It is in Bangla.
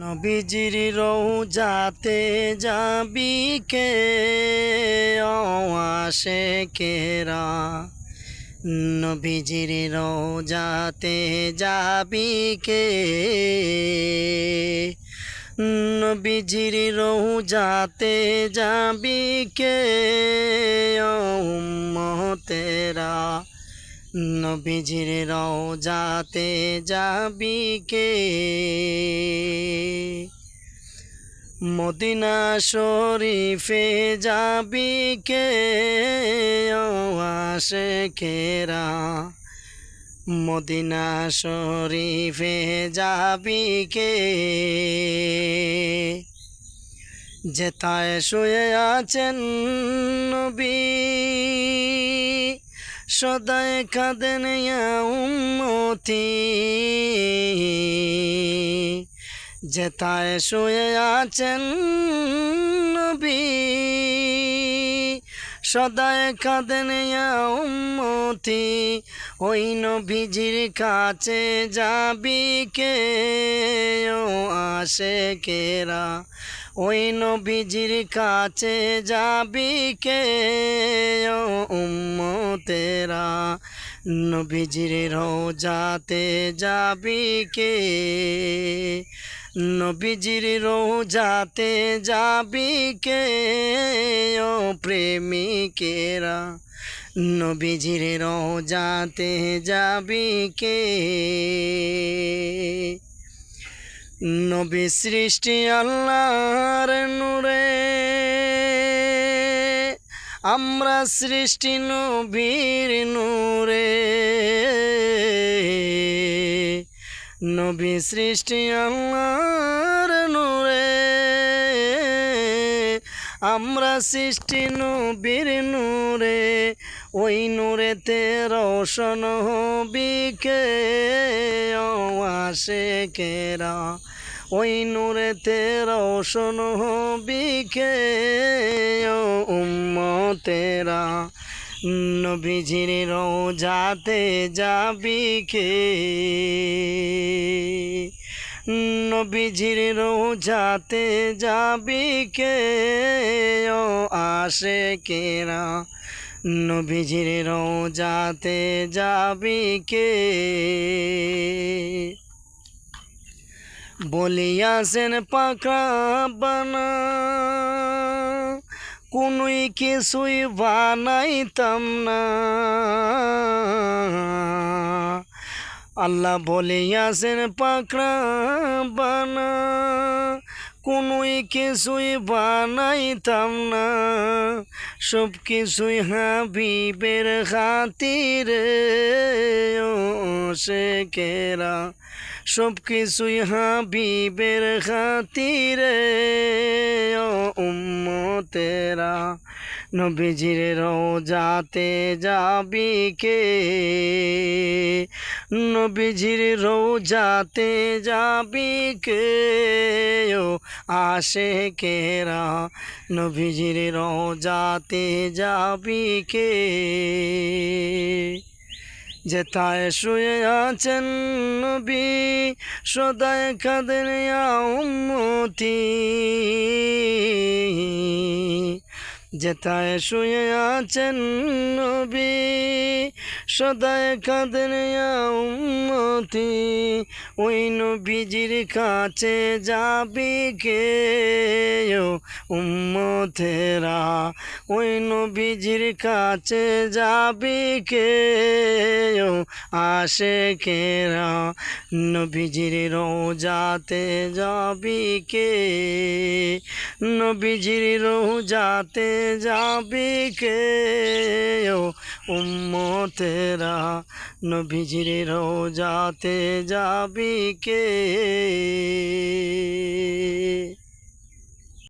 নবীজির রওজাতে যাবি কে আশেকেরা, নবীজির রওজাতে যাবি কে, নবীজির রওজাতে যাবি কে উম্মতেরা, নবীজির রওজাতে যাবি কে। মদিনা শরীফে যাবি কে আশেকেরা, মদিনা শরীফে যাবি কে। যেথায় শুয়ে আছেন নবী সদাই কাঁদেন ইয়া উম্মতি, যেথায় শুয়ে আছেন নবী সদাই কাঁদেন ইয়া উম্মতি, ওই নবীজির কাছে যাবি কে আশেকেরা, ওই নবীজির কাছে যাবি কে উম্মতেরা, নবীজির রওজাতে যাবি কে, নবীজির রওজাতে যাবি কে ও প্রেমিকেরা, নবীজির রওজাতে যাবি কে। নবী সৃষ্টি আল্লাহর নূরে, আমরা সৃষ্টি নবীর নূরে, নবী সৃষ্টি আল্লাহর নূরে, আমরা সৃষ্টি নবীর নূরে, ওই নূরেতে রোশন হবি কে আশেকেরা, ওই নূরেতে রোশন হবি কে উম্মতেরা, নবীজির রওজাতে যাবি কে, নবীজির রওজাতে যাবি কে ও আশেকেরা, নবীজির রওজাতে যাবি কে। বলিয়াছেন পাকা বানা কোনোই কিছুই বানাইতাম না, আল্লাহ বলিয়াছেন পাকড়া বানা কোনোই কিছুই বানাইতাম না, সব কিছুই হাবিবের খাতিরে আশেকেরা, সব কিছুই হাবিবের খাতিরে উম্মতেরা, নবীজির রওজাতে যাবি কে, নবীজির রওজাতে যাবি কে ও আশেকেরা, নবীজির রওজাতে যাবি কে। যেথায় শুয়ে আছেন নবী সদাই কাঁদেন ইয়া উম্মতি, যেথায় শুয়ে আছেন নবী সদাই কাঁদেন ইয়া উম্মতি, ওই নবীজির কাছে যাবি কে উম্মতেরা, ওই নবীজির কাছে যাবি কে আশেকেরা, নবীজির রওজাতে যাবি কে, নবীজির রওজাতে যাবি কে উম্মতেরা, নবীজির রওজাতে যাবি কে।